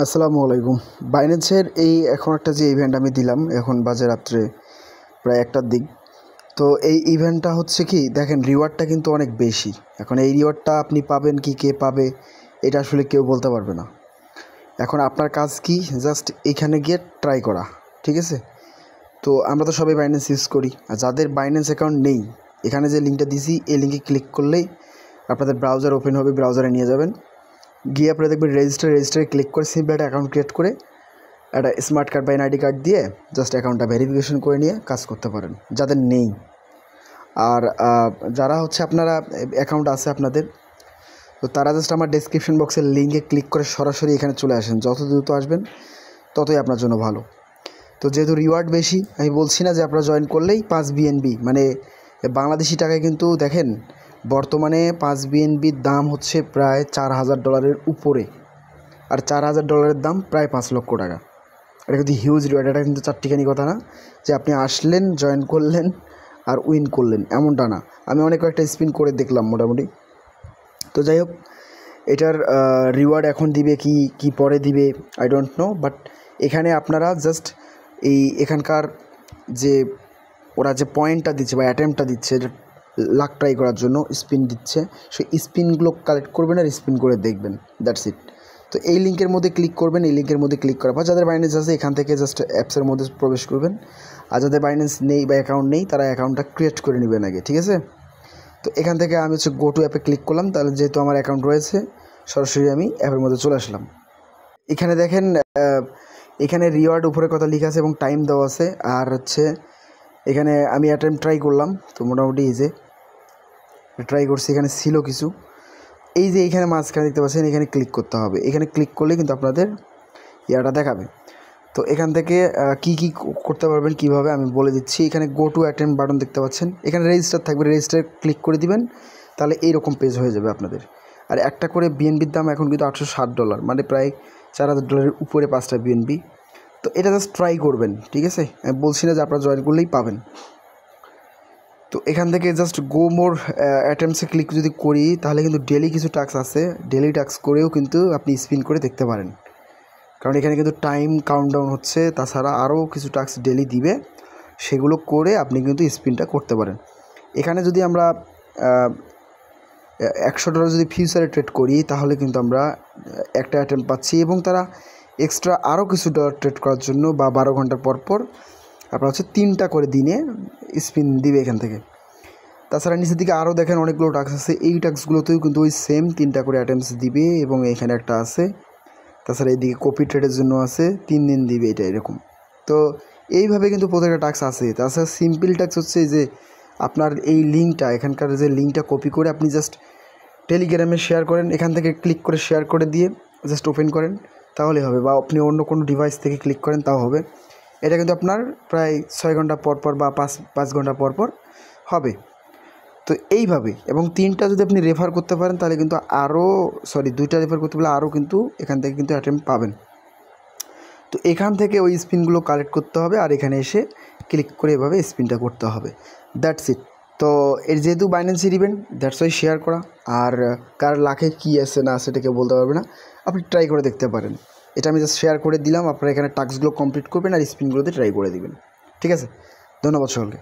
আসসালামু আলাইকুম। বাইন্যান্সের এই এখন একটা যে ইভেন্ট আমি দিলাম, এখন বাজে রাত্রে প্রায় 1টার দিক। তো এই ইভেন্টটা হচ্ছে কি, দেখেন রিওয়ার্ডটা কিন্তু অনেক বেশি। এখন এই রিওয়ার্ডটা আপনি পাবেন কি, কে পাবে এটা আসলে কেউ বলতে পারবে না। এখন আপনার কাজ কি, জাস্ট এখানে গিয়ে ট্রাই করা, ঠিক আছে? তো আমরা তো সবাই বাইন্যান্স ইউজ করি, আর যাদের বাইন্যান্স অ্যাকাউন্ট নেই, এখানে যে লিঙ্কটা দিছি এই লিঙ্কে ক্লিক করলেই আপনাদের ব্রাউজার ওপেন হবে, ব্রাউজারে নিয়ে যাবেন, গিয়ে আপনারা দেখবেন রেজিস্টারে ক্লিক করে সিম্পল একটা অ্যাকাউন্ট ক্রিয়েট করে একটা স্মার্ট কার্ড বা এনআইডি কার্ড দিয়ে জাস্ট অ্যাকাউন্টটা ভেরিফিকেশন করে নিয়ে কাজ করতে পারেন, যাদের নেই। আর যারা হচ্ছে আপনারা অ্যাকাউন্ট আছে আপনাদের, তো তারা জাস্ট আমার ডেসক্রিপশন বক্সের লিঙ্কে ক্লিক করে সরাসরি এখানে চলে আসেন। যত দ্রুত আসবেন ততই আপনার জন্য ভালো। তো যেহেতু রিওয়ার্ড বেশি, আমি বলছি না যে আপনারা জয়েন করলেই 5 বিএনবি, মানে বাংলাদেশি টাকায় কিন্তু দেখেন বর্তমানে 5 বিএনবির দাম হচ্ছে প্রায় $4,000 উপরে, আর $4,000 দাম প্রায় 5 লক্ষ টাকা। এটা কিন্তু হিউজ রিওয়ার্ড। এটা কিন্তু চারটিখানি কথা না যে আপনি আসলেন, জয়েন করলেন আর উইন করলেন, এমনটা না। আমি অনেক কয়েকটা স্পিন করে দেখলাম মোটামুটি। তো যাই হোক, এটার রিওয়ার্ড এখন দিবে কি পরে দিবে আই ডোন্ট নো, বাট এখানে আপনারা জাস্ট এখানকার যে ওরা যে পয়েন্টটা দিচ্ছে বা অ্যাটেম্পটা দিচ্ছে, যে লাক ট্রাই করার জন্য স্পিন দিচ্ছে, সেই স্পিনগুলো কালেক্ট করবেন আর স্পিন করে দেখবেন, দ্যাটস ইট। তো এই লিঙ্কের মধ্যে ক্লিক করবেন, এই লিঙ্কের মধ্যে ক্লিক করার পর যাদের বাইন্যান্স আছে এখান থেকে জাস্ট অ্যাপসের মধ্যে প্রবেশ করবেন, আর যাদের বাইন্যান্স নেই বা অ্যাকাউন্ট নেই তারা অ্যাকাউন্টটা ক্রিয়েট করে নেবেন আগে, ঠিক আছে? তো এখান থেকে আমি হচ্ছে গো টু অ্যাপে ক্লিক করলাম, তাহলে যেহেতু আমার অ্যাকাউন্ট রয়েছে সরাসরি আমি অ্যাপের মধ্যে চলে আসলাম। এখানে দেখেন এখানে রিওয়ার্ড উপরে কথা লেখা আছে এবং টাইম দেওয়া আছে, আর হচ্ছে এখানে আমি অ্যাটেম্প ট্রাই করলাম, তো মোটামুটি এই যে ট্রাই করছি, এখানে ছিল কিছু। এই যে এইখানে মাঝখানে দেখতে পাচ্ছেন, এখানে ক্লিক করতে হবে। এখানে ক্লিক করলে কিন্তু আপনাদের ইয়াটা দেখাবে। তো এখান থেকে কি করতে পারবেন কীভাবে আমি বলে দিচ্ছি। এখানে গো টু অ্যাটেম্প বাটন দেখতে পাচ্ছেন, এখানে রেজিস্টার থাকবে, রেজিস্টারে ক্লিক করে দিবেন, তাহলে এইরকম পেজ হয়ে যাবে আপনাদের। আর একটা করে বিএনবির দাম এখন কিন্তু $860, মানে প্রায় $4,000 উপরে 5টা বিএনবি। তো এটা জাস্ট ট্রাই করবেন, ঠিক আছে? আমি বলছি না যে আপনারা জয়েন করলেই পাবেন। তো এখান থেকে জাস্ট গো মোর অ্যাটেম্পসে ক্লিক যদি করি, তাহলে কিন্তু ডেলি কিছু টাস্ক আছে, ডেলি টাস্ক করেও কিন্তু আপনি স্পিন করে দেখতে পারেন, কারণ এখানে কিন্তু টাইম কাউন্টডাউন হচ্ছে। তাছাড়া আরও কিছু টাস্ক ডেলি দিবে, সেগুলো করে আপনি কিন্তু স্পিনটা করতে পারেন। এখানে যদি আমরা $100 যদি ফিউচারে ট্রেড করি, তাহলে কিন্তু আমরা একটা অ্যাটেম্প পাচ্ছি, এবং তারা এক্সট্রা আরও কিছু ডলার ট্রেড করার জন্য বা 12 ঘন্টা পর পর আপনার হচ্ছে 3টা করে দিনে স্পিন দিবে এখান থেকে। তাছাড়া নিচের দিকে আরও দেখেন অনেকগুলো টাস্ক আছে, এই টাস্কগুলোতেও কিন্তু ওই সেম 3টা করে অ্যাটেম্পস দিবে, এবং এখানে একটা আছে। তাছাড়া এইদিকে কপি ট্রেডের জন্য আছে, 3 দিন দিবে, এটা এরকম। তো এইভাবে কিন্তু প্রত্যেকটা টাস্ক আছে। তাছাড়া সিম্পল টাস্ক হচ্ছে যে আপনার এই লিঙ্কটা, এখানকার যে লিঙ্কটা কপি করে আপনি জাস্ট টেলিগ্রামে শেয়ার করেন, এখান থেকে ক্লিক করে শেয়ার করে দিয়ে জাস্ট ওপেন করেন, তাহলে হবে। বা আপনি অন্য কোনো ডিভাইস থেকে ক্লিক করেন, তাও হবে। এটা কিন্তু আপনার প্রায় 6 ঘন্টা পর পর বা 5 ঘন্টা পর পর হবে। তো এইভাবে, এবং 3টা যদি আপনি রেফার করতে পারেন, তাহলে কিন্তু আরও 2টা রেফার করতে পারলে আরও কিন্তু এখান থেকে কিন্তু অ্যাটেম্প পাবেন। তো এখান থেকে ওই স্পিনগুলো কালেক্ট করতে হবে, আর এখানে এসে ক্লিক করে এভাবে স্পিনটা করতে হবে, দ্যাটস ইট। তো এর যেহেতু বাইন্যান্সের ইভেন্ট, দ্যাটস ওয়াই শেয়ার করা। আর কার লাখে কী আছে না আছে এটা কেউ বলতে পারবে না, আপনি ট্রাই করে দেখতে পারেন। এটা আমি জাস্ট শেয়ার করে দিলাম, আপনারা এখানে টাস্কগুলো কমপ্লিট করবেন আর স্পিনগুলোতে ট্রাই করে দিবেন, ঠিক আছে? ধন্যবাদ সকলকে।